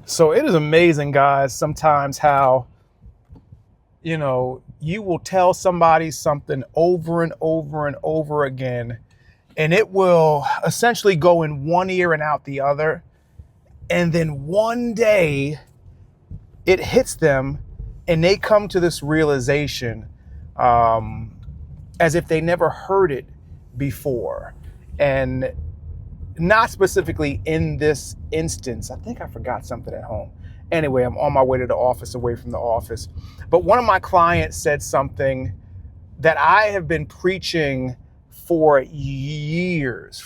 So it is amazing, guys, sometimes how, you will tell somebody something over and over and over again, and it will essentially go in one ear and out the other. And then one day it hits them and they come to this realization, um, as if they never heard it before. And not specifically in this instance. I think I forgot something at home. Anyway, I'm on my way to the office, away from the office. But one of my clients said something that I have been preaching for years.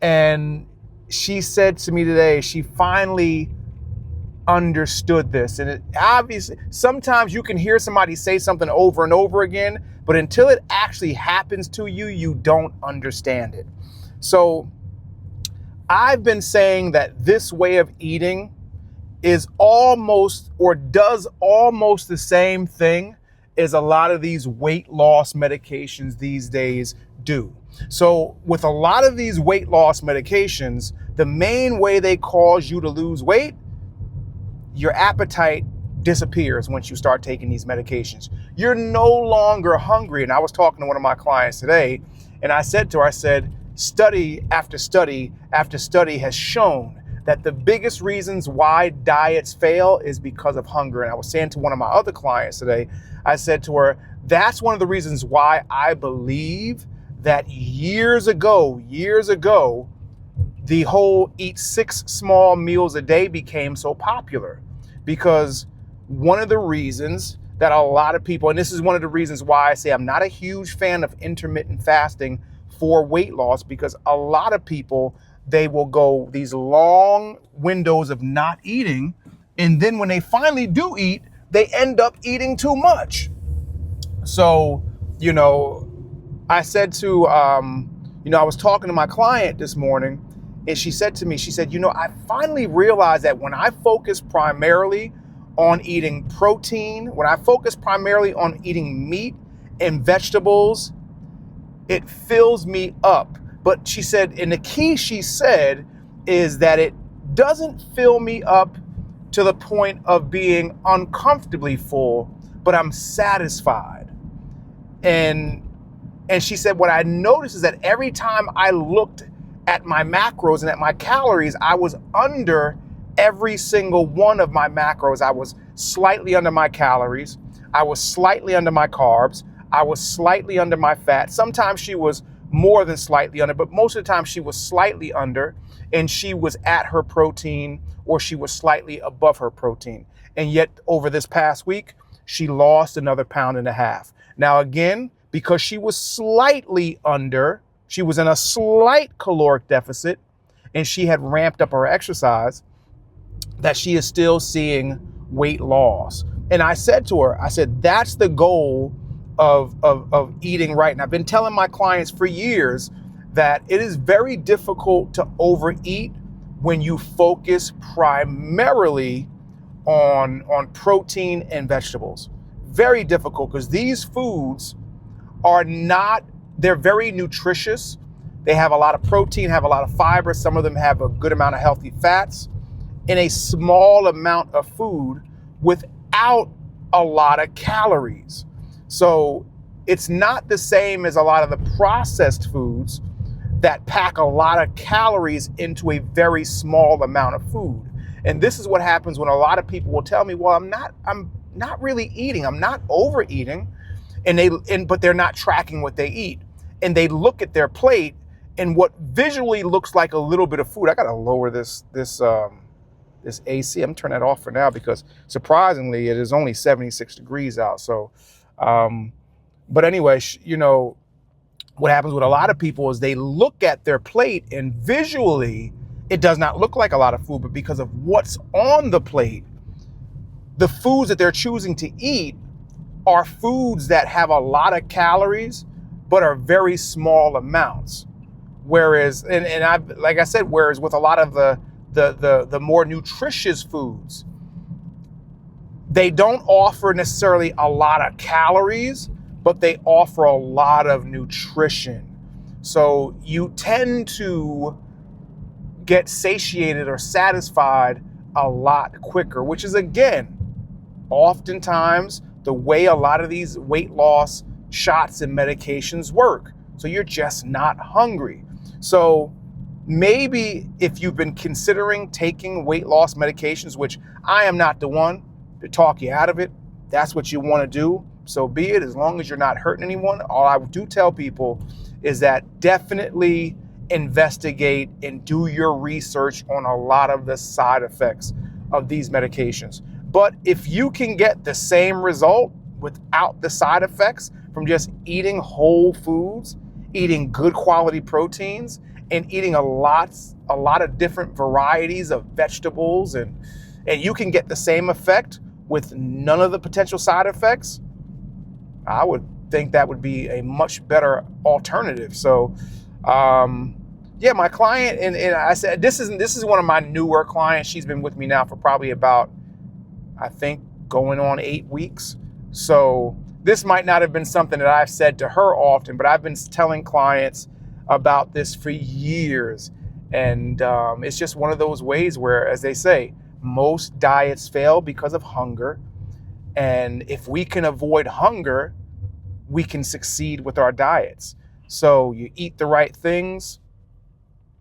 And she said to me today, she finally understood this. And it obviously, sometimes you can hear somebody say something over and over again, but until it actually happens to you, you don't understand it. So I've been saying that this way of eating is almost, or does almost, the same thing as a lot of these weight loss medications these days do. So with a lot of these weight loss medications, the main way they cause you to lose weight, your appetite disappears once you start taking these medications. You're no longer hungry. And I was talking to one of my clients today, and I said to her, I said, study after study after study has shown that the biggest reasons why diets fail is because of hunger. And I was saying to one of my other clients today, I said to her, that's one of the reasons why I believe that years ago, the whole eat 6 small meals a day became so popular. Because one of the reasons that a lot of people, and this is one of the reasons why I say I'm not a huge fan of intermittent fasting for weight loss, because a lot of people, they will go these long windows of not eating, and then when they finally do eat, they end up eating too much. So, I said to, I was talking to my client this morning, and she said to me, she said, I finally realized that when I focus primarily on eating protein, when I focus primarily on eating meat and vegetables, it fills me up. But she said, and the key, she said, is that it doesn't fill me up to the point of being uncomfortably full, but I'm satisfied. And she said, what I noticed is that every time I looked at my macros and at my calories, I was under every single one of my macros. I was slightly under my calories. I was slightly under my carbs. I was slightly under my fat. Sometimes she was more than slightly under, but most of the time she was slightly under, and she was at her protein, or she was slightly above her protein. And yet over this past week, she lost another 1.5 pounds. Now again, because she was slightly under, she was in a slight caloric deficit, and she had ramped up her exercise, that she is still seeing weight loss. And I said to her, I said, that's the goal of eating right. And I've been telling my clients for years that it is very difficult to overeat when you focus primarily on protein and vegetables. Very difficult, because these foods are not, they're very nutritious. They have a lot of protein, have a lot of fiber. Some of them have a good amount of healthy fats in a small amount of food without a lot of calories. So it's not the same as a lot of the processed foods that pack a lot of calories into a very small amount of food. And this is what happens when a lot of people will tell me, well, I'm not really eating. I'm not overeating. But they're not tracking what they eat. And they look at their plate, and what visually looks like a little bit of food. I gotta lower this AC. I'm turning that off for now, because surprisingly it is only 76 degrees out. So, but anyway, what happens with a lot of people is they look at their plate, and visually it does not look like a lot of food, but because of what's on the plate, the foods that they're choosing to eat are foods that have a lot of calories, but are very small amounts. Whereas, like I said, with a lot of the more nutritious foods, they don't offer necessarily a lot of calories, but they offer a lot of nutrition. So you tend to get satiated or satisfied a lot quicker, which is, again, oftentimes the way a lot of these weight loss shots and medications work. So you're just not hungry. So maybe if you've been considering taking weight loss medications, which I am not the one to talk you out of it, that's what you want to do, so be it, as long as you're not hurting anyone. All I do tell people is that definitely investigate and do your research on a lot of the side effects of these medications. But if you can get the same result without the side effects from just eating whole foods, eating good quality proteins, and eating a lot of different varieties of vegetables, and you can get the same effect with none of the potential side effects, I would think that would be a much better alternative. So, yeah, my client, and I said, this is one of my newer clients. She's been with me now for probably about, I think, going on 8 weeks. So this might not have been something that I've said to her often, but I've been telling clients about this for years. And it's just one of those ways where, as they say, most diets fail because of hunger. And if we can avoid hunger, we can succeed with our diets. So you eat the right things,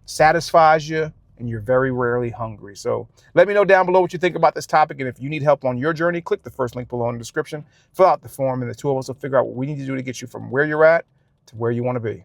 satisfies you, and you're very rarely hungry. So let me know down below what you think about this topic. And if you need help on your journey, click the first link below in the description, fill out the form, and the two of us will figure out what we need to do to get you from where you're at to where you want to be.